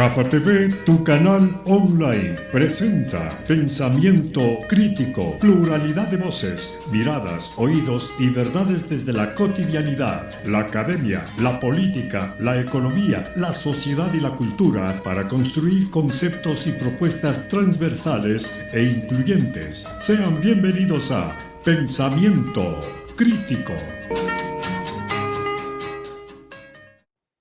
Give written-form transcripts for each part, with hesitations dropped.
GAFA TV, tu canal online, presenta pensamiento crítico, pluralidad de voces, miradas, oídos y verdades desde la cotidianidad, la academia, la política, la economía, la sociedad y la cultura para construir conceptos y propuestas transversales e incluyentes. Sean bienvenidos a Pensamiento Crítico.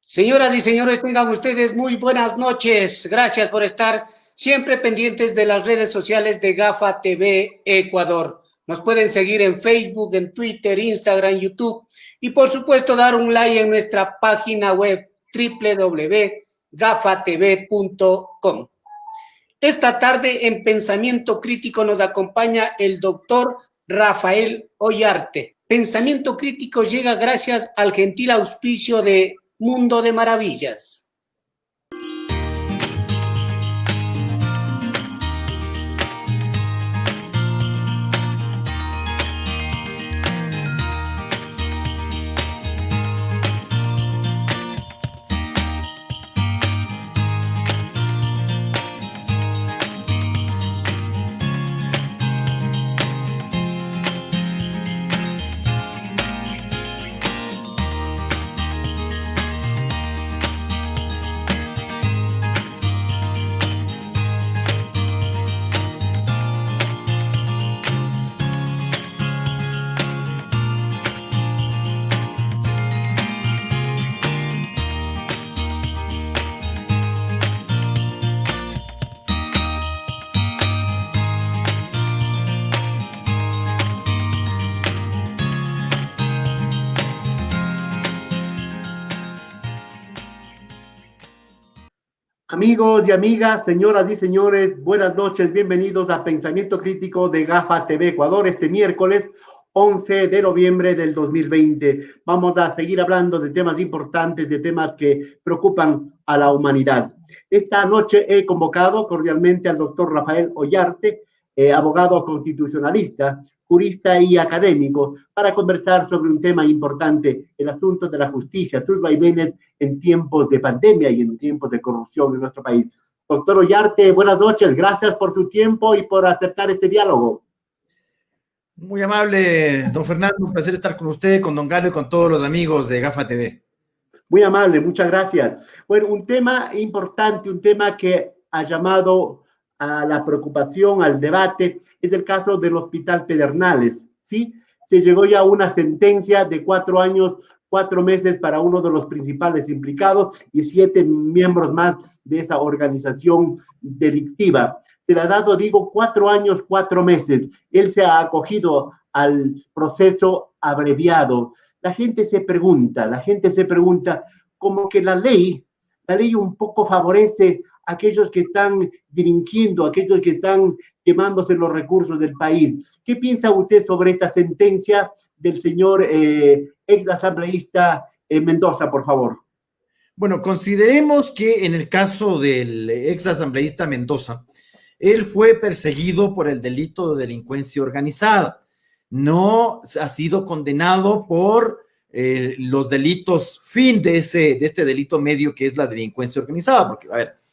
Señoras y señores, tengan ustedes muy buenas noches. Gracias por estar siempre pendientes de las redes sociales de GAFA TV Ecuador. Nos pueden seguir en Facebook, en Twitter, Instagram, YouTube y por supuesto dar un like en nuestra página web www.gafatv.com. Esta tarde en Pensamiento Crítico nos acompaña el doctor Rafael Ollarte. Pensamiento Crítico llega gracias al gentil auspicio de Mundo de Maravillas. Amigos y amigas, señoras y señores, buenas noches, bienvenidos a Pensamiento Crítico de GAFA TV Ecuador, este miércoles 11 de noviembre del 2020. Vamos a seguir hablando de temas importantes, de temas que preocupan a la humanidad. Esta noche he convocado cordialmente al doctor Rafael Ollarte, abogado constitucionalista, jurista y académico, para conversar sobre un tema importante, el asunto de la justicia, sus vaivenes en tiempos de pandemia y en tiempos de corrupción en nuestro país. Doctor Ollarte, buenas noches, gracias por su tiempo y por aceptar este diálogo. Muy amable, don Fernando, un placer estar con usted, con don Galo y con todos los amigos de GAFA TV. Muy amable, muchas gracias. Bueno, un tema importante, un tema que ha llamado a la preocupación, al debate, es el caso del Hospital Pedernales, ¿sí? Se llegó ya a una sentencia de 4 años, 4 meses para uno de los principales implicados y 7 miembros más de esa organización delictiva. Se le ha dado, digo, 4 años, 4 meses. Él se ha acogido al proceso abreviado. La gente se pregunta, como que la ley un poco favorece a aquellos que están delinquiendo, a aquellos que están quemándose los recursos del país. ¿Qué piensa usted sobre esta sentencia del señor ex asambleísta Mendoza, por favor? Bueno, consideremos que en el caso del ex asambleísta Mendoza, él fue perseguido por el delito de delincuencia organizada. No ha sido condenado por los delitos fin de este delito medio que es la delincuencia organizada, porque, a ver,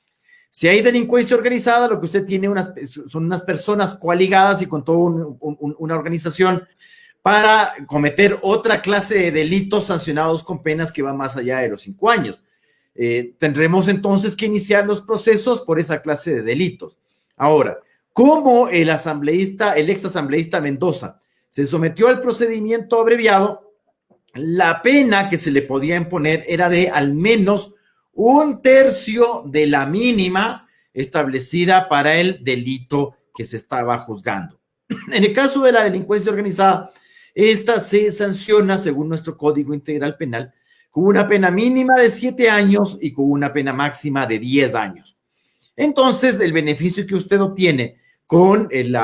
si hay delincuencia organizada, lo que usted tiene son unas personas coaligadas y con toda una organización para cometer otra clase de delitos sancionados con penas que van más allá de los 5 años. Tendremos entonces que iniciar los procesos por esa clase de delitos. Ahora, ¿cómo el ex asambleísta Mendoza se sometió al procedimiento abreviado? La pena que se le podía imponer era de al menos 1/3 de la mínima establecida para el delito que se estaba juzgando. En el caso de la delincuencia organizada, esta se sanciona, según nuestro Código Integral Penal, con una pena mínima de 7 años y con una pena máxima de 10 años. Entonces, el beneficio que usted obtiene con el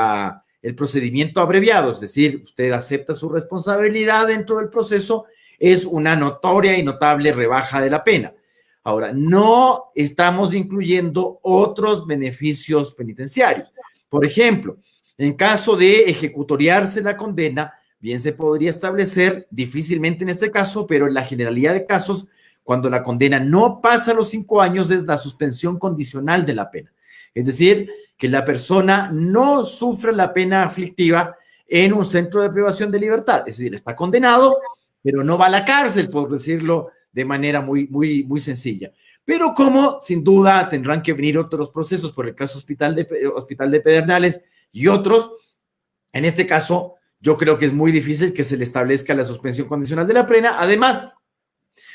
procedimiento abreviado, es decir, usted acepta su responsabilidad dentro del proceso, es una notoria y notable rebaja de la pena. Ahora, no estamos incluyendo otros beneficios penitenciarios. Por ejemplo, en caso de ejecutoriarse la condena, bien se podría establecer, difícilmente en este caso, pero en la generalidad de casos, cuando la condena no pasa los 5 años, es la suspensión condicional de la pena. Es decir, que la persona no sufre la pena aflictiva en un centro de privación de libertad. Es decir, está condenado, pero no va a la cárcel, por decirlo de manera muy sencilla. Pero como sin duda tendrán que venir otros procesos por el caso Hospital de Pedernales y otros, en este caso yo creo que es muy difícil que se le establezca la suspensión condicional de la pena. Además,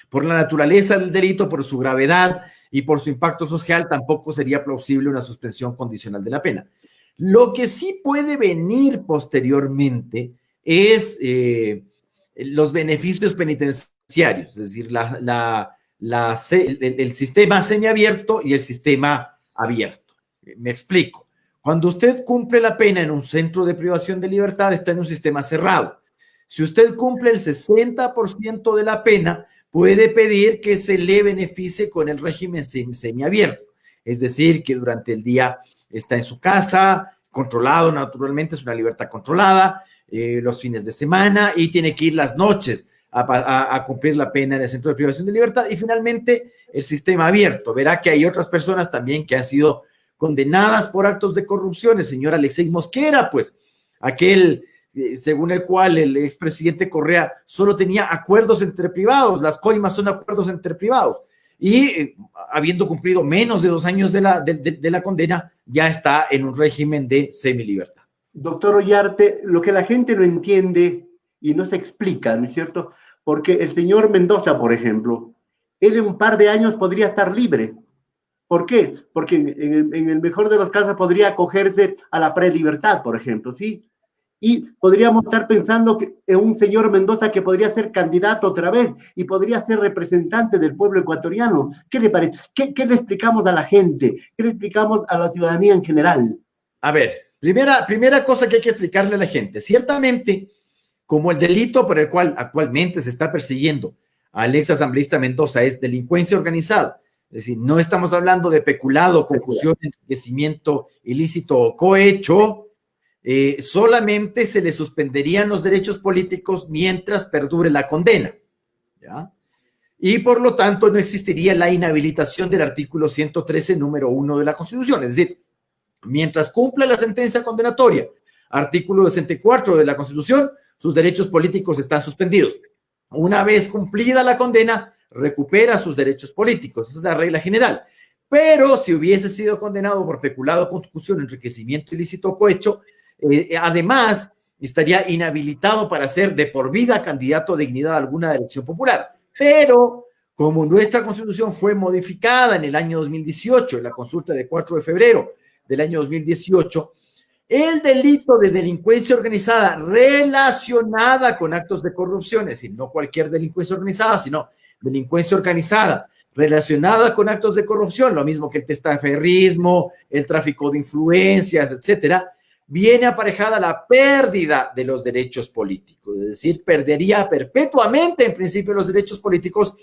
por la naturaleza del delito, por su gravedad y por su impacto social, tampoco sería plausible una suspensión condicional de la pena. Lo que sí puede venir posteriormente es los beneficios penitenciarios, es decir, el sistema semiabierto y el sistema abierto. Me explico. Cuando usted cumple la pena en un centro de privación de libertad, está en un sistema cerrado. Si usted cumple el 60% de la pena, puede pedir que se le beneficie con el régimen semiabierto. Es decir, que durante el día está en su casa, controlado naturalmente, es una libertad controlada, los fines de semana, y tiene que ir las noches a cumplir la pena en el centro de privación de libertad. Y finalmente, el sistema abierto. Verá que hay otras personas también que han sido condenadas por actos de corrupción. El señor Alexei Mosquera, pues, aquel según el cual el expresidente Correa solo tenía acuerdos entre privados, las coimas son acuerdos entre privados, y habiendo cumplido menos de 2 años de la condena, ya está en un régimen de semilibertad. Doctor Ollarte, lo que la gente no entiende y no se explica, ¿no es cierto? Porque el señor Mendoza, por ejemplo, él en un par de años podría estar libre. ¿Por qué? Porque en el mejor de los casos podría acogerse a la prelibertad, por ejemplo, ¿sí? Y podríamos estar pensando en un señor Mendoza que podría ser candidato otra vez y podría ser representante del pueblo ecuatoriano. ¿Qué le parece? ¿Qué le explicamos a la gente? ¿Qué le explicamos a la ciudadanía en general? A ver, primera cosa que hay que explicarle a la gente. Ciertamente, como el delito por el cual actualmente se está persiguiendo al ex asambleísta Mendoza es delincuencia organizada, es decir, no estamos hablando de peculado, concusión, enriquecimiento ilícito o cohecho, solamente se le suspenderían los derechos políticos mientras perdure la condena, ¿ya? Y por lo tanto no existiría la inhabilitación del artículo 113, número 1 de la Constitución. Es decir, mientras cumpla la sentencia condenatoria, artículo 64 de la Constitución, sus derechos políticos están suspendidos. Una vez cumplida la condena, recupera sus derechos políticos. Esa es la regla general. Pero si hubiese sido condenado por peculado, concusión, enriquecimiento ilícito o cohecho, además estaría inhabilitado para ser de por vida candidato a dignidad alguna de elección popular. Pero como nuestra Constitución fue modificada en el año 2018, en la consulta de 4 de febrero del año 2018, el delito de delincuencia organizada relacionada con actos de corrupción, es decir, no cualquier delincuencia organizada, sino delincuencia organizada relacionada con actos de corrupción, lo mismo que el testaferrismo, el tráfico de influencias, etcétera, viene aparejada la pérdida de los derechos políticos, es decir, perdería perpetuamente en principio los derechos políticos,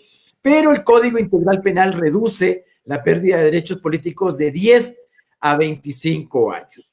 pero el Código Integral Penal reduce la pérdida de derechos políticos de 10 a 25 años.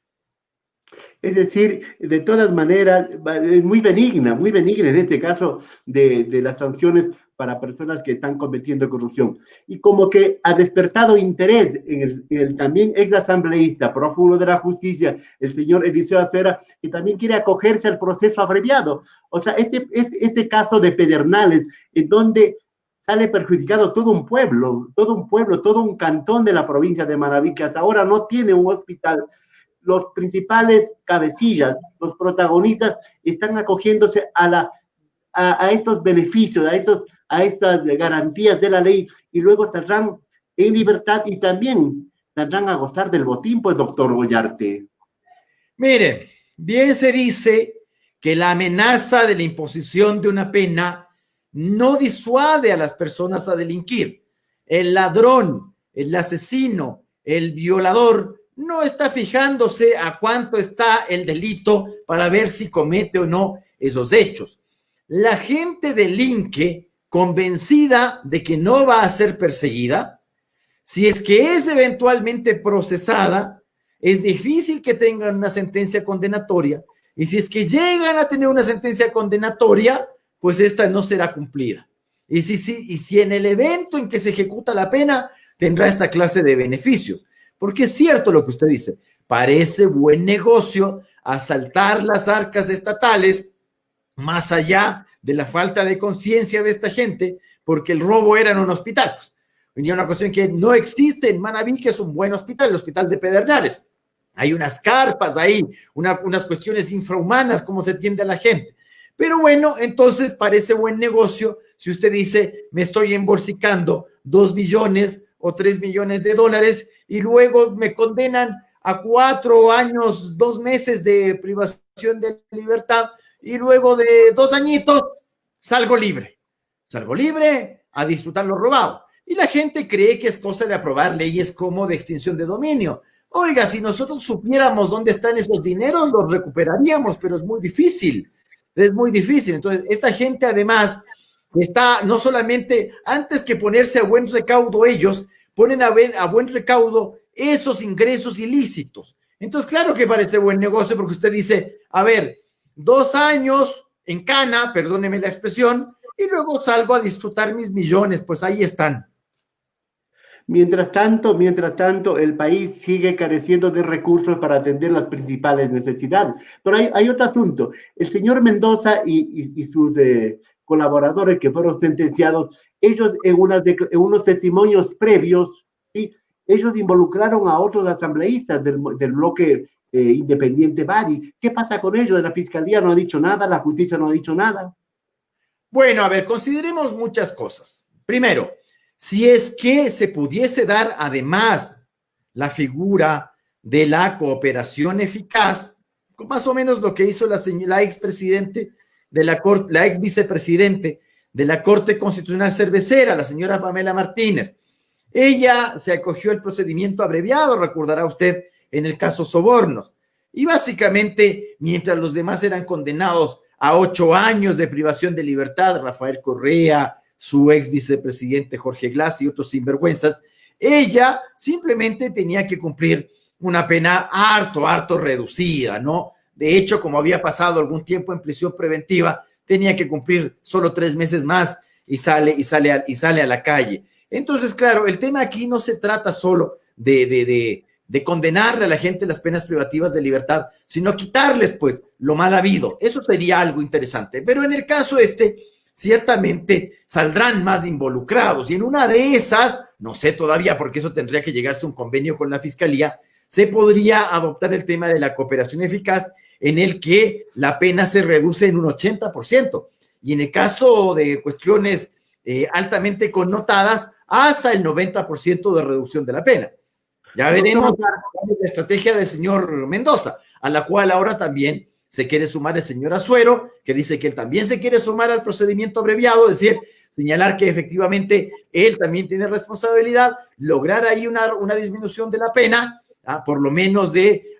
Es decir, de todas maneras, es muy benigna en este caso de las sanciones para personas que están cometiendo corrupción. Y como que ha despertado interés en el también ex asambleísta, prófugo de la justicia, el señor Eliseo Acera, que también quiere acogerse al proceso abreviado. O sea, este caso de Pedernales, en donde sale perjudicado todo un pueblo, todo un cantón de la provincia de Manabí, que hasta ahora no tiene un hospital. Los principales cabecillas, los protagonistas, están acogiéndose a estos beneficios, a estas garantías de la ley, y luego saldrán en libertad y también saldrán a gozar del botín, pues, doctor Ollarte. Mire, bien se dice que la amenaza de la imposición de una pena no disuade a las personas a delinquir. El ladrón, el asesino, el violador no está fijándose a cuánto está el delito para ver si comete o no esos hechos. La gente delinque convencida de que no va a ser perseguida. Si es que es eventualmente procesada, es difícil que tengan una sentencia condenatoria, y si es que llegan a tener una sentencia condenatoria, pues esta no será cumplida. Y si en el evento en que se ejecuta la pena tendrá esta clase de beneficios. Porque es cierto lo que usted dice, parece buen negocio asaltar las arcas estatales más allá de la falta de conciencia de esta gente, porque el robo era en un hospital. Pues, venía una cuestión que no existe en Manabí, que es un buen hospital, el hospital de Pedernales. Hay unas carpas ahí, unas cuestiones infrahumanas, cómo se atiende a la gente. Pero bueno, entonces parece buen negocio si usted dice, me estoy embolsicando 2 billones o 3 millones de dólares y luego me condenan a 4 años, 2 meses de privación de libertad y luego de 2 añitos salgo libre a disfrutar lo robado. Y la gente cree que es cosa de aprobar leyes como de extinción de dominio. Oiga, si nosotros supiéramos dónde están esos dineros, los recuperaríamos, pero es muy difícil. Es muy difícil. Entonces, esta gente además está no solamente, antes que ponerse a buen recaudo ellos, ponen a buen recaudo esos ingresos ilícitos. Entonces, claro que parece buen negocio porque usted dice, a ver, 2 años en cana, perdóneme la expresión, y luego salgo a disfrutar mis millones, pues ahí están. Mientras tanto, el país sigue careciendo de recursos para atender las principales necesidades. Pero hay otro asunto. El señor Mendoza y sus colaboradores que fueron sentenciados, ellos en unos testimonios previos, ¿sí? Ellos involucraron a otros asambleístas del bloque independiente Bari. ¿Qué pasa con ellos? La fiscalía no ha dicho nada, la justicia no ha dicho nada. Bueno, a ver, consideremos muchas cosas. Primero, si es que se pudiese dar además la figura de la cooperación eficaz, más o menos lo que hizo la expresidente de la Corte, la ex vicepresidente de la Corte Constitucional Cervecera, la señora Pamela Martínez. Ella se acogió al procedimiento abreviado, recordará usted, en el caso Sobornos. Y básicamente, mientras los demás eran condenados a 8 años de privación de libertad, Rafael Correa, su ex vicepresidente Jorge Glass y otros sinvergüenzas, ella simplemente tenía que cumplir una pena harto reducida, ¿no? De hecho, como había pasado algún tiempo en prisión preventiva, tenía que cumplir solo 3 meses más y sale a la calle. Entonces, claro, el tema aquí no se trata solo de condenarle a la gente las penas privativas de libertad, sino quitarles, pues, lo mal habido. Eso sería algo interesante. Pero en el caso ciertamente saldrán más involucrados y en una de esas, no sé todavía porque eso tendría que llegarse a un convenio con la fiscalía, se podría adoptar el tema de la cooperación eficaz en el que la pena se reduce en un 80% y en el caso de cuestiones altamente connotadas hasta el 90% de reducción de la pena. Ya veremos la estrategia del señor Mendoza, a la cual ahora también se quiere sumar el señor Azuero, que dice que él también se quiere sumar al procedimiento abreviado, es decir, señalar que efectivamente él también tiene responsabilidad, lograr ahí una disminución de la pena, por lo menos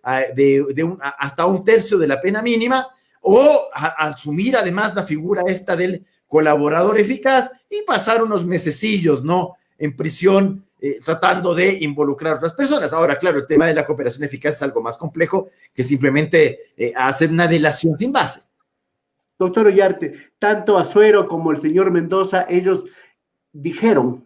hasta 1/3 de la pena mínima, o asumir además la figura esta del colaborador eficaz y pasar unos mesecillos, ¿no?, en prisión, tratando de involucrar a otras personas. Ahora, claro, el tema de la cooperación eficaz es algo más complejo que simplemente hacer una delación sin base. Doctor Ollarte, tanto Azuero como el señor Mendoza, ellos dijeron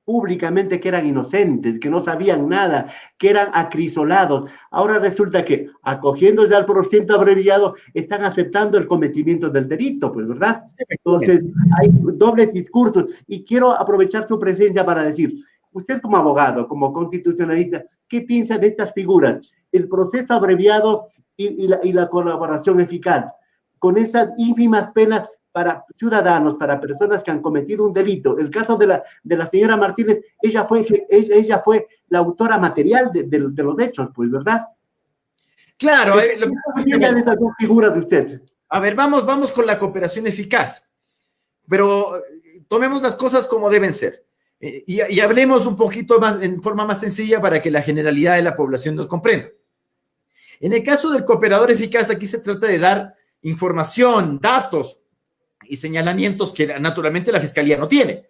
públicamente que eran inocentes, que no sabían nada, que eran acrisolados. Ahora resulta que, acogiéndose al procedimiento abreviado, están aceptando el cometimiento del delito, pues, ¿verdad? Entonces, hay dobles discursos. Y quiero aprovechar su presencia para decir, usted como abogado, como constitucionalista, ¿qué piensa de estas figuras? El proceso abreviado y la colaboración eficaz, con esas ínfimas penas para ciudadanos, para personas que han cometido un delito. El caso de la señora Martínez, ella fue la autora material de los hechos, pues, ¿verdad? Claro. ¿Qué piensa de esas dos figuras de usted? A ver, vamos con la cooperación eficaz, pero tomemos las cosas como deben ser y hablemos un poquito más, en forma más sencilla para que la generalidad de la población nos comprenda. En el caso del cooperador eficaz, aquí se trata de dar información, datos y señalamientos que naturalmente la fiscalía no tiene,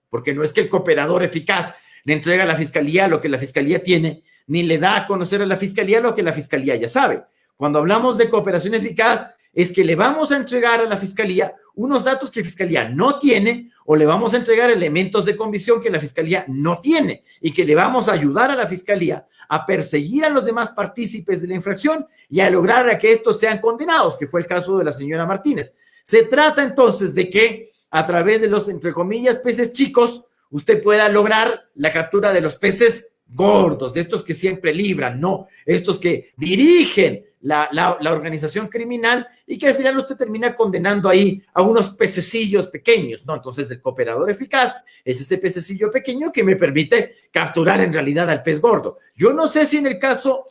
porque no es que el cooperador eficaz le entrega a la fiscalía lo que la fiscalía tiene, ni le da a conocer a la fiscalía lo que la fiscalía ya sabe. Cuando hablamos de cooperación eficaz, es que le vamos a entregar a la Fiscalía unos datos que Fiscalía no tiene, o le vamos a entregar elementos de convicción que la Fiscalía no tiene, y que le vamos a ayudar a la Fiscalía a perseguir a los demás partícipes de la infracción y a lograr a que estos sean condenados, que fue el caso de la señora Martínez. Se trata entonces de que a través de los, entre comillas, peces chicos, usted pueda lograr la captura de los peces gordos, de estos que siempre libran, no, estos que dirigen la organización criminal y que al final usted termina condenando ahí a unos pececillos pequeños, ¿no? Entonces el cooperador eficaz es ese pececillo pequeño que me permite capturar en realidad al pez gordo. Yo no sé si en el caso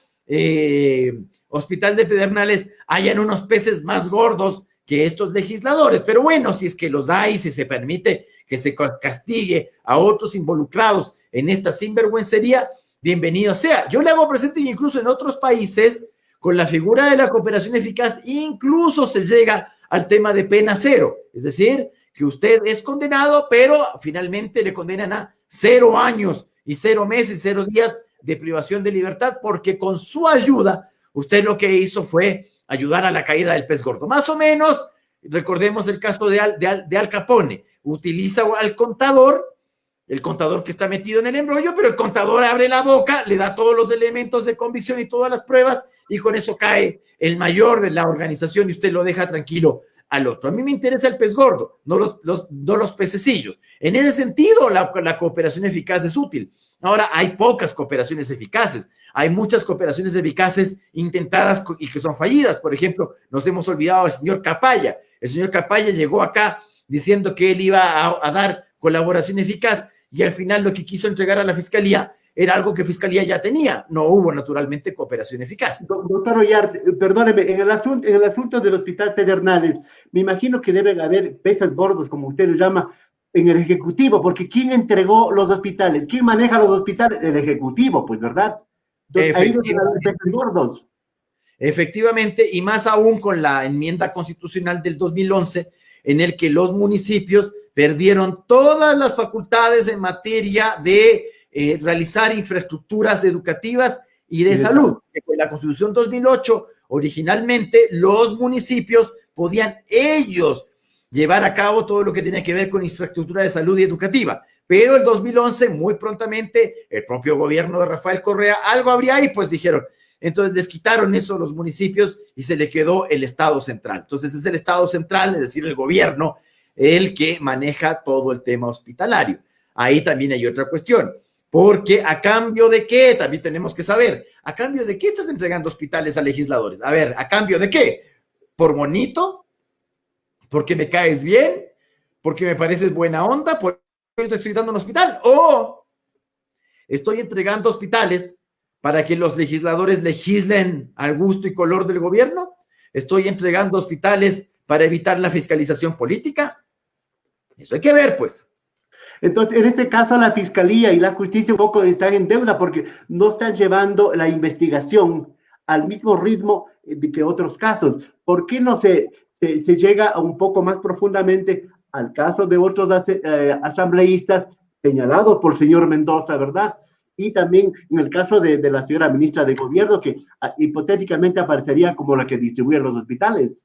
Hospital de Pedernales hayan unos peces más gordos que estos legisladores, pero bueno, si es que los hay, si se permite que se castigue a otros involucrados en esta sinvergüencería, bienvenido sea. Yo le hago presente que incluso en otros países, con la figura de la cooperación eficaz, incluso se llega al tema de pena cero, es decir, que usted es condenado, pero finalmente le condenan a 0 años y 0 meses, 0 días de privación de libertad, porque con su ayuda, usted lo que hizo fue ayudar a la caída del pez gordo. Más o menos, recordemos el caso de Al Capone, utiliza al contador, el contador que está metido en el embrollo, pero el contador abre la boca, le da todos los elementos de convicción y todas las pruebas, y con eso cae el mayor de la organización y usted lo deja tranquilo al otro. A mí me interesa el pez gordo, no los pececillos. En ese sentido, la cooperación eficaz es útil. Ahora, hay pocas cooperaciones eficaces. Hay muchas cooperaciones eficaces intentadas y que son fallidas. Por ejemplo, nos hemos olvidado del señor Capaya. El señor Capaya llegó acá diciendo que él iba a dar colaboración eficaz y al final lo que quiso entregar a la Fiscalía era algo que Fiscalía ya tenía. No hubo, naturalmente, cooperación eficaz. Doctor Ollar, perdóneme, en el asunto del Hospital Pedernales, me imagino que deben haber peces gordos, como usted los llama, en el Ejecutivo, porque ¿quién entregó los hospitales? ¿Quién maneja los hospitales? El Ejecutivo, pues, ¿verdad? Entonces, ahí deben haber peces gordos. Efectivamente, y más aún con la enmienda constitucional del 2011, en el que los municipios perdieron todas las facultades en materia de realizar infraestructuras educativas y de salud. En la Constitución 2008, originalmente, los municipios podían ellos llevar a cabo todo lo que tenía que ver con infraestructura de salud y educativa. Pero el 2011, muy prontamente, el propio gobierno de Rafael Correa, algo habría ahí, pues dijeron. Entonces les quitaron eso a los municipios y se le quedó el Estado central. Entonces es el Estado central, es decir, el gobierno, el que maneja todo el tema hospitalario. Ahí también hay otra cuestión, porque a cambio de qué, también tenemos que saber, a cambio de qué estás entregando hospitales a legisladores. A ver, ¿a cambio de qué? ¿Por bonito? ¿Porque me caes bien? ¿Porque me pareces buena onda? ¿Por qué te estoy dando un hospital? ¿O estoy entregando hospitales para que los legisladores legislen al gusto y color del gobierno? ¿Estoy entregando hospitales para evitar la fiscalización política? Eso hay que ver, pues. Entonces, en este caso, la Fiscalía y la Justicia un poco están en deuda porque no están llevando la investigación al mismo ritmo que otros casos. ¿Por qué no se llega un poco más profundamente al caso de otros asambleístas señalados por el señor Mendoza, ¿verdad? Y también en el caso de la señora ministra de Gobierno, que hipotéticamente aparecería como la que distribuye los hospitales.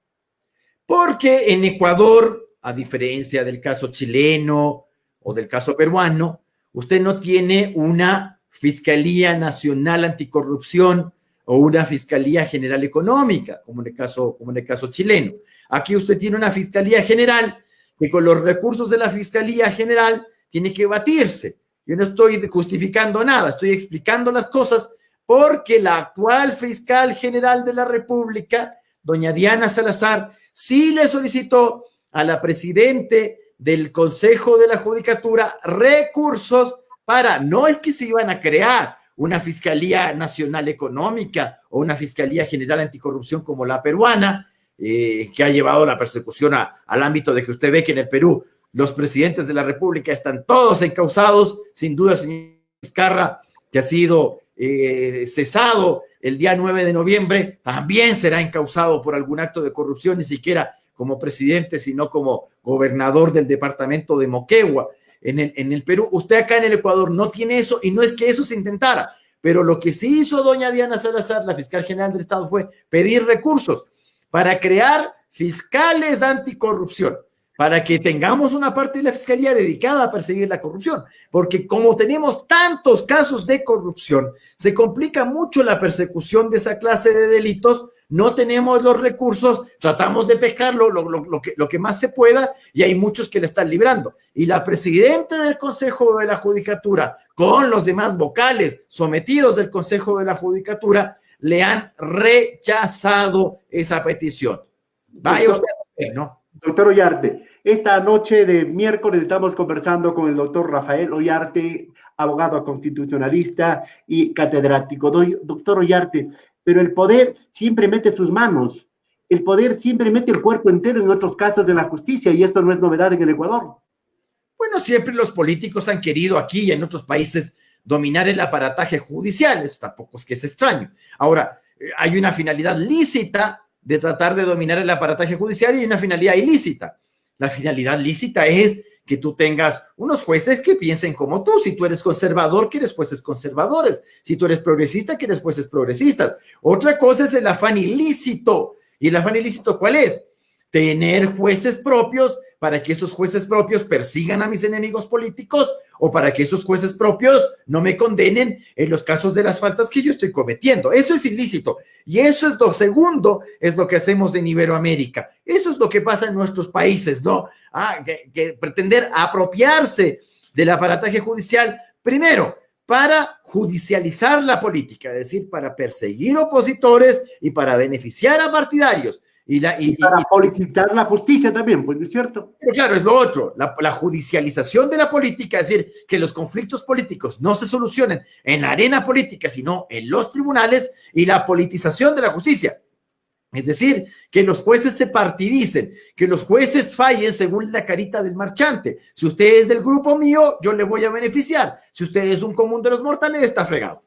Porque en Ecuador, a diferencia del caso chileno o del caso peruano, usted no tiene una Fiscalía Nacional Anticorrupción o una Fiscalía General Económica, como en el caso chileno. Aquí usted tiene una Fiscalía General que con los recursos de la Fiscalía General tiene que batirse. Yo no estoy justificando nada, estoy explicando las cosas porque la actual fiscal general de la República, doña Diana Salazar, sí le solicitó a la presidente del Consejo de la Judicatura recursos para, no es que se iban a crear una Fiscalía Nacional Económica o una Fiscalía General Anticorrupción como la peruana, que ha llevado la persecución al ámbito de que usted ve que en el Perú los presidentes de la República están todos encausados, sin duda el señor Vizcarra, que ha sido cesado el día 9 de noviembre, también será encausado por algún acto de corrupción, ni siquiera como presidente, sino como gobernador del departamento de Moquegua en el Perú. Usted acá en el Ecuador no tiene eso, y no es que eso se intentara, pero lo que sí hizo doña Diana Salazar, la fiscal general del Estado, fue pedir recursos para crear fiscales anticorrupción, para que tengamos una parte de la fiscalía dedicada a perseguir la corrupción, porque como tenemos tantos casos de corrupción, se complica mucho la persecución de esa clase de delitos, no tenemos los recursos, tratamos de pescarlo lo que más se pueda, y hay muchos que le están librando. Y la presidenta del Consejo de la Judicatura, con los demás vocales sometidos del Consejo de la Judicatura, le han rechazado esa petición. Vaya usted a ver, ¿no? Doctor Ollarte, esta noche de miércoles estamos conversando con el doctor Rafael Ollarte, abogado constitucionalista y catedrático. Doctor Ollarte, pero el poder siempre mete sus manos, el poder siempre mete el cuerpo entero en otros casos de la justicia, y esto no es novedad en el Ecuador. Bueno, siempre los políticos han querido aquí y en otros países dominar el aparataje judicial, eso tampoco es que es extraño. Ahora, hay una finalidad lícita de tratar de dominar el aparataje judicial y una finalidad ilícita. La finalidad lícita es que tú tengas unos jueces que piensen como tú. Si tú eres conservador, quieres jueces conservadores. Si tú eres progresista, quieres jueces progresistas. Otra cosa es el afán ilícito. ¿Y el afán ilícito cuál es? Tener jueces propios para que esos jueces propios persigan a mis enemigos políticos o para que esos jueces propios no me condenen en los casos de las faltas que yo estoy cometiendo. Eso es ilícito. Y eso es lo segundo, es lo que hacemos en Iberoamérica. Eso es lo que pasa en nuestros países, ¿no? Que pretender apropiarse del aparataje judicial, primero, para judicializar la política, es decir, para perseguir opositores y para beneficiar a partidarios. Y para politizar la justicia también, pues, ¿no es cierto? Pero claro, es lo otro, la judicialización de la política, es decir, que los conflictos políticos no se solucionen en la arena política, sino en los tribunales, y la politización de la justicia. Es decir, que los jueces se partidicen, que los jueces fallen según la carita del marchante. Si usted es del grupo mío, yo le voy a beneficiar. Si usted es un común de los mortales, está fregado.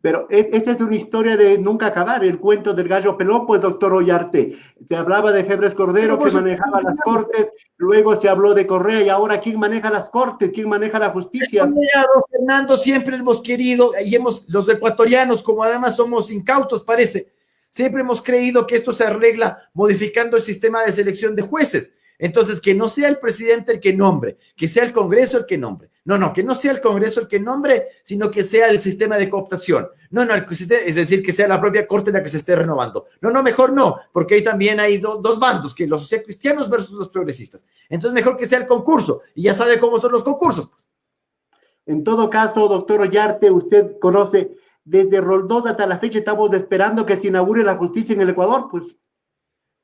Pero esta es una historia de nunca acabar, el cuento del gallo pelón, pues, doctor Ollarte. Se hablaba de Febres Cordero, que manejaba las cortes, luego se habló de Correa, y ahora ¿quién maneja las cortes? ¿Quién maneja la justicia? Fernando, siempre hemos querido, y los ecuatorianos, como además somos incautos, parece, siempre hemos creído que esto se arregla modificando el sistema de selección de jueces. Entonces, que no sea el presidente el que nombre, que sea el Congreso el que nombre. No, que no sea el Congreso el que nombre, sino que sea el sistema de cooptación. No, es decir, que sea la propia Corte la que se esté renovando. No, mejor no, porque ahí también hay dos bandos, que los cristianos versus los progresistas. Entonces, mejor que sea el concurso, y ya sabe cómo son los concursos, pues. En todo caso, doctor Ollarte, usted conoce, desde Roldós hasta la fecha estamos esperando que se inaugure la justicia en el Ecuador, pues.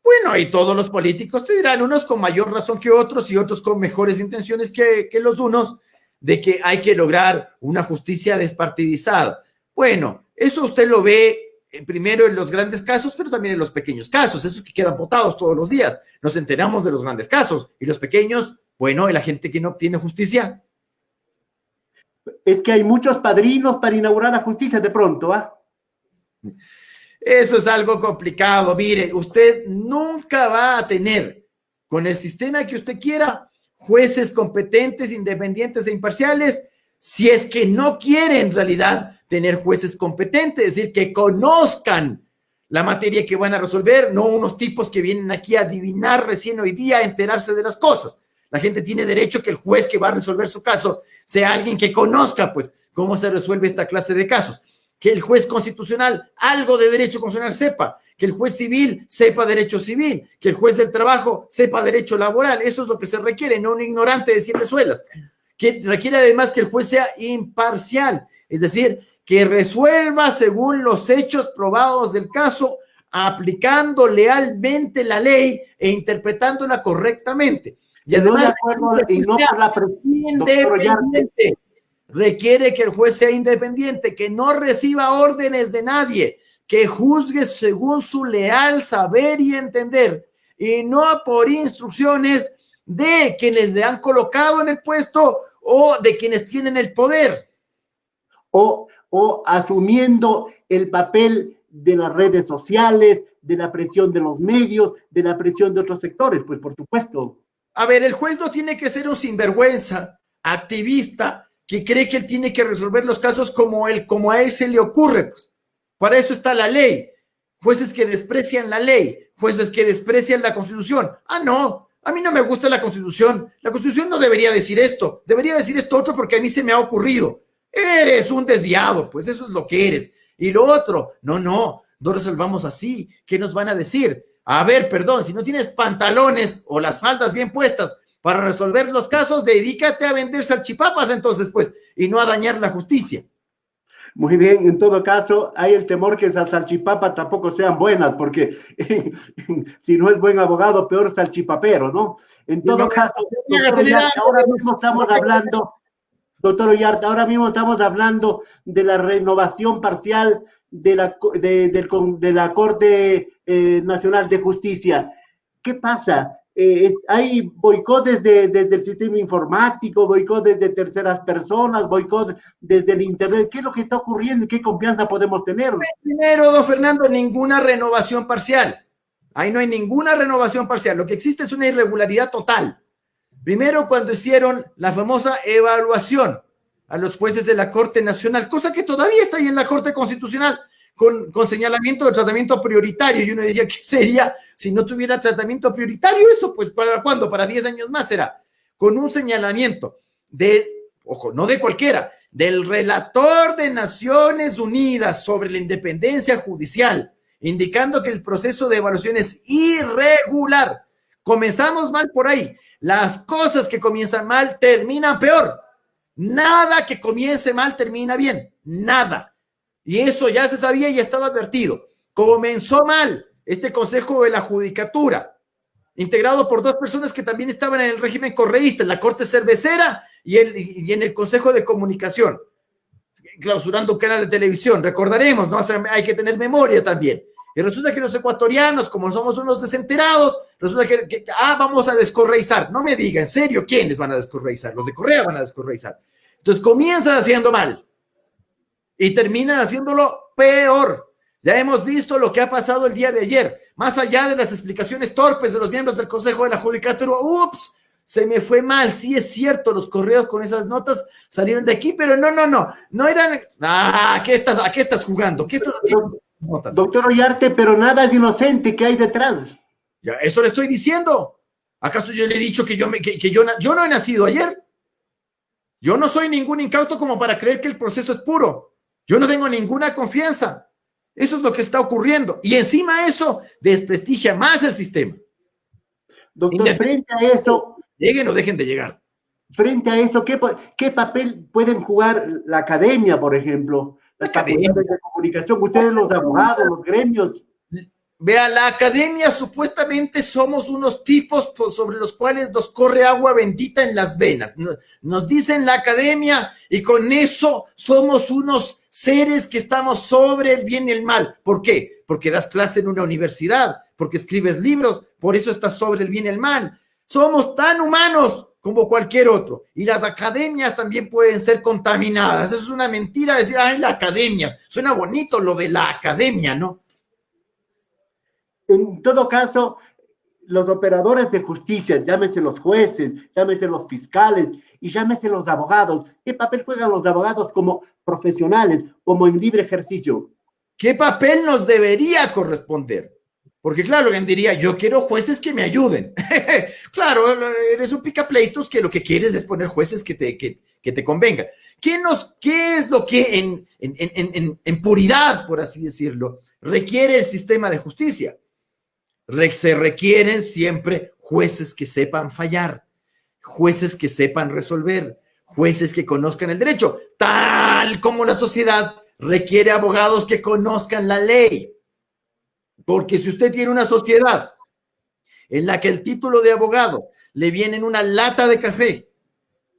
Bueno, y todos los políticos te dirán, unos con mayor razón que otros y otros con mejores intenciones que los unos, de que hay que lograr una justicia despartidizada. Bueno, eso usted lo ve primero en los grandes casos, pero también en los pequeños casos, esos que quedan votados todos los días. Nos enteramos de los grandes casos, y los pequeños, bueno, y la gente que no obtiene justicia. Es que hay muchos padrinos para inaugurar la justicia de pronto, ¿ah? Eso es algo complicado. Mire, usted nunca va a tener, con el sistema que usted quiera, jueces competentes, independientes e imparciales, si es que no quiere en realidad tener jueces competentes, es decir, que conozcan la materia que van a resolver, no unos tipos que vienen aquí a adivinar recién hoy día, a enterarse de las cosas. La gente tiene derecho que el juez que va a resolver su caso sea alguien que conozca, pues, cómo se resuelve esta clase de casos. Que el juez constitucional algo de derecho constitucional sepa, que el juez civil sepa derecho civil, que el juez del trabajo sepa derecho laboral. Eso es lo que se requiere, no un ignorante de siete suelas. Que requiere además que el juez sea imparcial, es decir, que resuelva según los hechos probados del caso, aplicando lealmente la ley e interpretándola correctamente. Y además, independiente. Requiere que el juez sea independiente, que no reciba órdenes de nadie, que juzgue según su leal saber y entender, y no por instrucciones de quienes le han colocado en el puesto o de quienes tienen el poder. O asumiendo el papel de las redes sociales, de la presión de los medios, de la presión de otros sectores, pues por supuesto. A ver, el juez no tiene que ser un sinvergüenza, activista, que cree que él tiene que resolver los casos como a él se le ocurre, pues. Para eso está la ley. jueces que desprecian la ley, jueces que desprecian la Constitución. Ah, no, a mí no me gusta la Constitución. La Constitución no debería decir esto, debería decir esto otro porque a mí se me ha ocurrido. Eres un desviado, pues eso es lo que eres. Y lo otro, no resolvamos así. ¿Qué nos van a decir? A ver, perdón, si no tienes pantalones o las faldas bien puestas para resolver los casos, dedícate a vender salchipapas entonces, pues, y no a dañar la justicia. Muy bien, en todo caso, hay el temor que esas salchipapas tampoco sean buenas, porque si no es buen abogado, peor salchipapero, ¿no? En todo caso, doctor Llarte, ahora mismo estamos hablando, doctor Llarte, ahora mismo estamos hablando de la renovación parcial de la Corte Nacional de Justicia. ¿Qué pasa? Hay boicot desde el sistema informático, boicot desde terceras personas, boicot desde el internet. ¿Qué es lo que está ocurriendo y qué confianza podemos tener? Primero, don Fernando, ninguna renovación parcial. Ahí no hay ninguna renovación parcial. Lo que existe es una irregularidad total. Primero, cuando hicieron la famosa evaluación a los jueces de la Corte Nacional, cosa que todavía está ahí en la Corte Constitucional, con señalamiento de tratamiento prioritario, y uno decía, ¿qué sería si no tuviera tratamiento prioritario? Eso, pues, ¿para cuándo? Para 10 años más será. Con un señalamiento ojo, no de cualquiera, del relator de Naciones Unidas sobre la independencia judicial, indicando que el proceso de evaluación es irregular. Comenzamos mal por ahí. Las cosas que comienzan mal terminan peor. Nada que comience mal termina bien. Nada. Y eso ya se sabía y estaba advertido. Comenzó mal este Consejo de la Judicatura, integrado por 2 personas que también estaban en el régimen correísta, en la Corte Cervecera y en el Consejo de Comunicación, clausurando un canal de televisión. Recordaremos, ¿no? Hay que tener memoria también. Y resulta que los ecuatorianos, como somos unos desenterados, resulta que vamos a descorreizar. No me diga, en serio, ¿quiénes van a descorreizar? Los de Correa van a descorreizar. Entonces comienzan haciendo mal y terminan haciéndolo peor. Ya hemos visto lo que ha pasado el día de ayer. Más allá de las explicaciones torpes de los miembros del Consejo de la Judicatura, ¡ups! Se me fue mal. Sí es cierto, los correos con esas notas salieron de aquí, pero no eran... ¿A qué estás jugando? ¿Qué estás haciendo? Doctor Llarte, pero nada es inocente. ¿Qué hay detrás? Ya, eso le estoy diciendo. ¿Acaso yo le he dicho que yo no he nacido ayer? Yo no soy ningún incauto como para creer que el proceso es puro. Yo no tengo ninguna confianza. Eso es lo que está ocurriendo. Y encima eso desprestigia más el sistema. Doctor, frente a eso... Lleguen o dejen de llegar. Frente a eso, ¿qué papel pueden jugar la academia, por ejemplo? Las facultades de comunicación, ustedes los abogados, los gremios. Vea, la academia supuestamente somos unos tipos sobre los cuales nos corre agua bendita en las venas. Nos dicen la academia y con eso somos unos seres que estamos sobre el bien y el mal. ¿Por qué? Porque das clase en una universidad, porque escribes libros, por eso estás sobre el bien y el mal. Somos tan humanos como cualquier otro. Y las academias también pueden ser contaminadas. Eso es una mentira decir, la academia. Suena bonito lo de la academia, ¿no? En todo caso, los operadores de justicia, llámese los jueces, llámese los fiscales y llámese los abogados, ¿qué papel juegan los abogados como profesionales, como en libre ejercicio? ¿Qué papel nos debería corresponder? Porque claro, alguien diría, yo quiero jueces que me ayuden. Claro, eres un picapleitos que lo que quieres es poner jueces que te convengan. ¿Qué es lo que en puridad, por así decirlo, requiere el sistema de justicia? Se requieren siempre jueces que sepan fallar, jueces que sepan resolver, jueces que conozcan el derecho, tal como la sociedad requiere abogados que conozcan la ley. Porque si usted tiene una sociedad en la que el título de abogado le viene en una lata de café,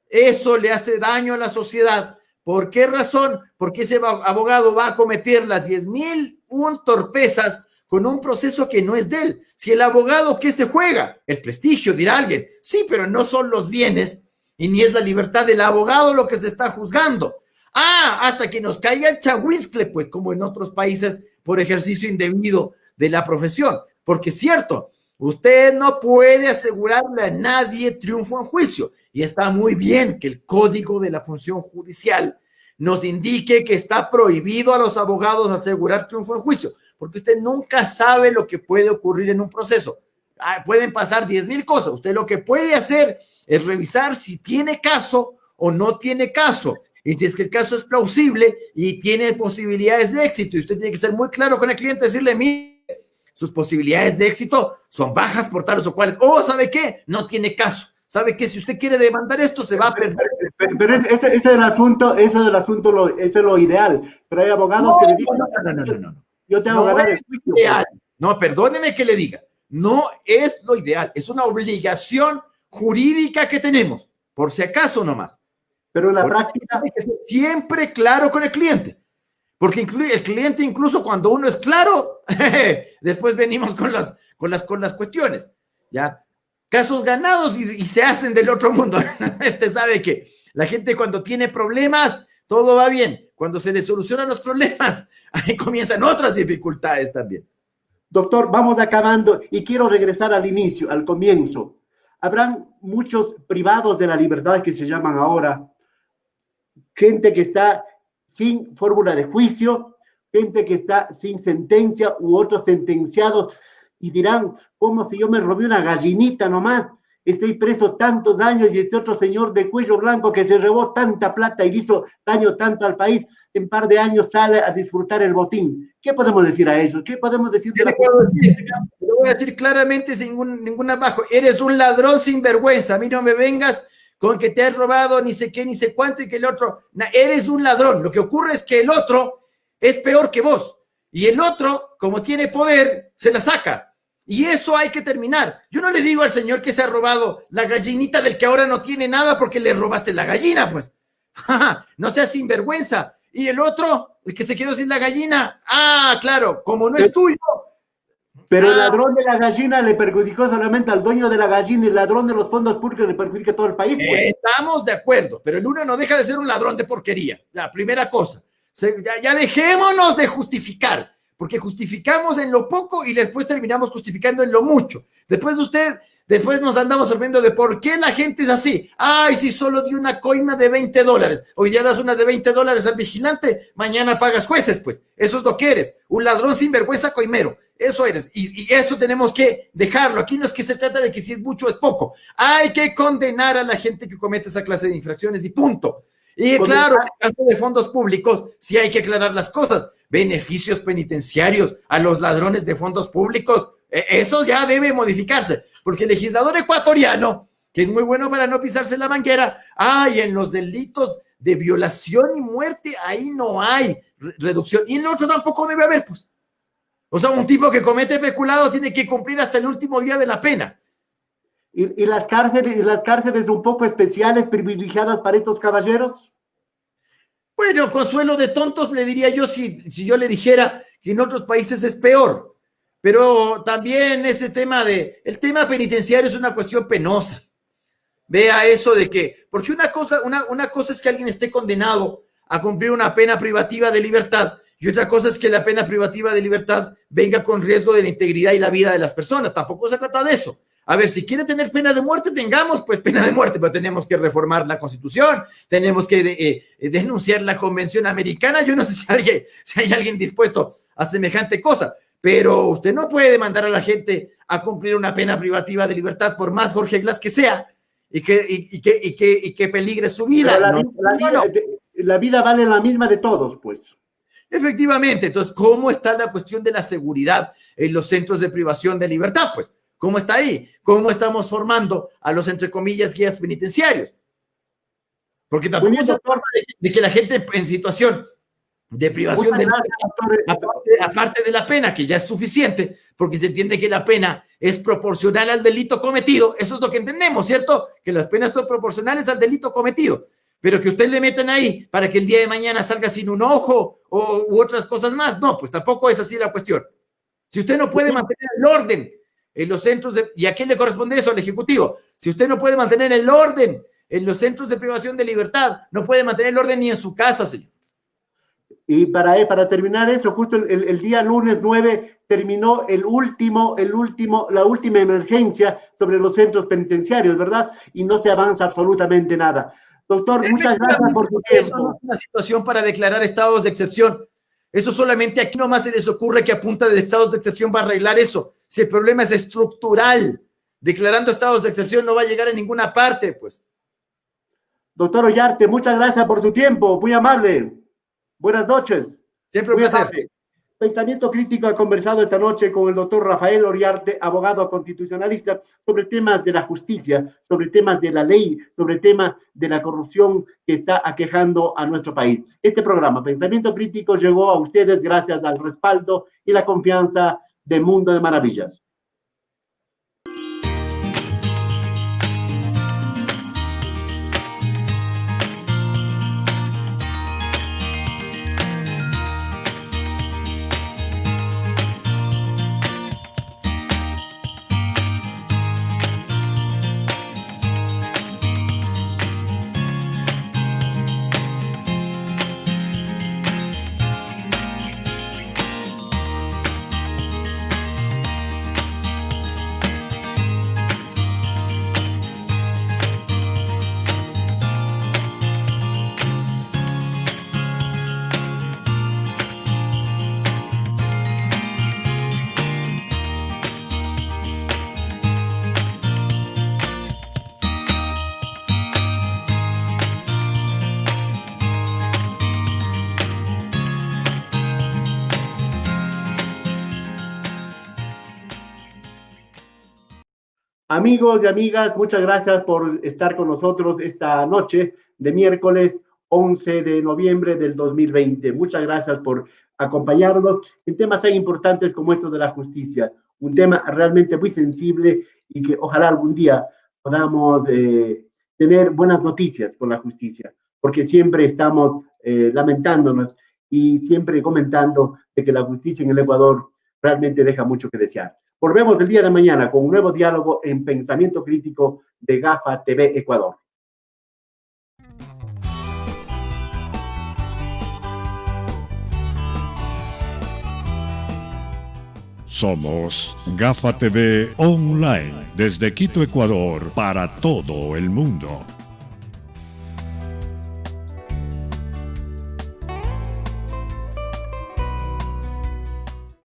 eso le hace daño a la sociedad. ¿Por qué razón? Porque ese abogado va a cometer las 10,001 torpezas con un proceso que no es de él. Si el abogado, ¿qué se juega? El prestigio, dirá alguien. Sí, pero no son los bienes y ni es la libertad del abogado lo que se está juzgando. Hasta que nos caiga el chahuizcle, pues como en otros países, por ejercicio indebido de la profesión. Porque es cierto, usted no puede asegurarle a nadie triunfo en juicio. Y está muy bien que el Código de la Función Judicial nos indique que está prohibido a los abogados asegurar triunfo en juicio. porque usted nunca sabe lo que puede ocurrir en un proceso. Pueden pasar 10,000 cosas. Usted lo que puede hacer es revisar si tiene caso o no tiene caso. Y si es que el caso es plausible y tiene posibilidades de éxito, y usted tiene que ser muy claro con el cliente, decirle, mire, sus posibilidades de éxito son bajas por tales o cuales. O, ¿sabe qué? No tiene caso. ¿Sabe qué? Si usted quiere demandar esto, se va a perder. Pero ese del asunto, ese es lo ideal. Pero hay abogados que le dicen, no. Yo te hago ganar el juicio. No, perdóneme que le diga. No es lo ideal. Es una obligación jurídica que tenemos, por si acaso nomás. Pero en la práctica hay que ser siempre claro con el cliente, porque el cliente, incluso cuando uno es claro, después venimos con las cuestiones, ya, casos ganados y se hacen del otro mundo. Usted sabe que la gente cuando tiene problemas, todo va bien. Cuando se le solucionan los problemas, ahí comienzan otras dificultades también. Doctor, vamos acabando y quiero regresar al inicio, al comienzo. Habrán muchos privados de la libertad que se llaman ahora, gente que está sin fórmula de juicio, gente que está sin sentencia u otros sentenciados y dirán, ¿cómo si yo me robé una gallinita nomás? Estoy preso tantos años y este otro señor de cuello blanco que se robó tanta plata y hizo daño tanto al país, en un par de años sale a disfrutar el botín. ¿Qué podemos decir a eso? ¿Qué podemos decir de la política? Lo voy a decir claramente sin ningún abajo. Eres un ladrón sin vergüenza. A mí no me vengas con que te has robado ni sé qué, ni sé cuánto y que el otro... Eres un ladrón. Lo que ocurre es que el otro es peor que vos. Y el otro, como tiene poder, se la saca. Y eso hay que terminar. Yo no le digo al señor que se ha robado la gallinita del que ahora no tiene nada porque le robaste la gallina, pues. No seas sinvergüenza. Y el otro, el que se quedó sin la gallina, claro, como no es tuyo. Pero el ladrón de la gallina le perjudicó solamente al dueño de la gallina y el ladrón de los fondos públicos le perjudica a todo el país. Pues. Estamos de acuerdo, pero el uno no deja de ser un ladrón de porquería. La primera cosa. Ya dejémonos de justificar, porque justificamos en lo poco y después terminamos justificando en lo mucho. Después nos andamos sorprendiendo de por qué la gente es así. Ay, si solo di una coima de $20. Hoy ya das una de $20 al vigilante, mañana pagas jueces, pues. Eso es lo que eres. Un ladrón sin vergüenza coimero. Eso eres. Y eso tenemos que dejarlo. Aquí no es que se trata de que si es mucho o es poco. Hay que condenar a la gente que comete esa clase de infracciones y punto. Y claro, en el caso de fondos públicos, sí hay que aclarar las cosas. Beneficios penitenciarios a los ladrones de fondos públicos, eso ya debe modificarse, porque el legislador ecuatoriano, que es muy bueno para no pisarse la manguera, en los delitos de violación y muerte, ahí no hay reducción, y en el otro tampoco debe haber, pues. O sea, un tipo que comete peculado tiene que cumplir hasta el último día de la pena. ¿Y las cárceles un poco especiales, privilegiadas para estos caballeros? Bueno, consuelo de tontos le diría yo si yo le dijera que en otros países es peor. Pero también el tema penitenciario es una cuestión penosa. Vea eso de que, porque una cosa es que alguien esté condenado a cumplir una pena privativa de libertad y otra cosa es que la pena privativa de libertad venga con riesgo de la integridad y la vida de las personas. Tampoco se trata de eso. A ver, si quiere tener pena de muerte, tengamos pues pena de muerte, pero tenemos que reformar la Constitución, tenemos que denunciar la Convención Americana. Yo no sé si hay alguien dispuesto a semejante cosa, pero usted no puede demandar a la gente a cumplir una pena privativa de libertad, por más Jorge Glass que sea, y que peligre su vida. La vida vale la misma de todos, pues. Efectivamente. Entonces, ¿cómo está la cuestión de la seguridad en los centros de privación de libertad? Pues, ¿cómo está ahí? ¿Cómo estamos formando a los, entre comillas, guías penitenciarios? Porque tampoco se trata de que la gente en situación de privación de libertad, aparte de la pena, que ya es suficiente, porque se entiende que la pena es proporcional al delito cometido. Eso es lo que entendemos, ¿cierto? Que las penas son proporcionales al delito cometido. Pero que usted le metan ahí para que el día de mañana salga sin un ojo u otras cosas más. No, pues tampoco es así la cuestión. Si usted no puede mantener el orden en los centros ¿y a quién le corresponde eso? Al Ejecutivo. Si usted no puede mantener el orden en los centros de privación de libertad, no puede mantener el orden ni en su casa, señor. Y para terminar eso, justo el día lunes 9 terminó la última emergencia sobre los centros penitenciarios, ¿verdad? Y no se avanza absolutamente nada. Doctor, muchas gracias por su tiempo. Eso no es una situación para declarar estados de excepción. Eso solamente aquí nomás se les ocurre que a punta de estados de excepción va a arreglar eso. Si el problema es estructural, declarando estados de excepción no va a llegar a ninguna parte, pues. Doctor Ollarte, muchas gracias por su tiempo, muy amable. Buenas noches. Siempre un Muy placer. amable. Pensamiento Crítico ha conversado esta noche con el doctor Rafael Ollarte, abogado constitucionalista, sobre temas de la justicia, sobre temas de la ley, sobre temas de la corrupción que está aquejando a nuestro país. Este programa, Pensamiento Crítico, llegó a ustedes gracias al respaldo y la confianza de Mundo de Maravillas. Amigos y amigas, muchas gracias por estar con nosotros esta noche de miércoles 11 de noviembre del 2020. Muchas gracias por acompañarnos en temas tan importantes como estos de la justicia. Un tema realmente muy sensible y que ojalá algún día podamos tener buenas noticias con la justicia, porque siempre estamos lamentándonos y siempre comentando de que la justicia en el Ecuador realmente deja mucho que desear. Volvemos el día de mañana con un nuevo diálogo en Pensamiento Crítico de GAFA TV Ecuador. Somos GAFA TV Online, desde Quito, Ecuador, para todo el mundo.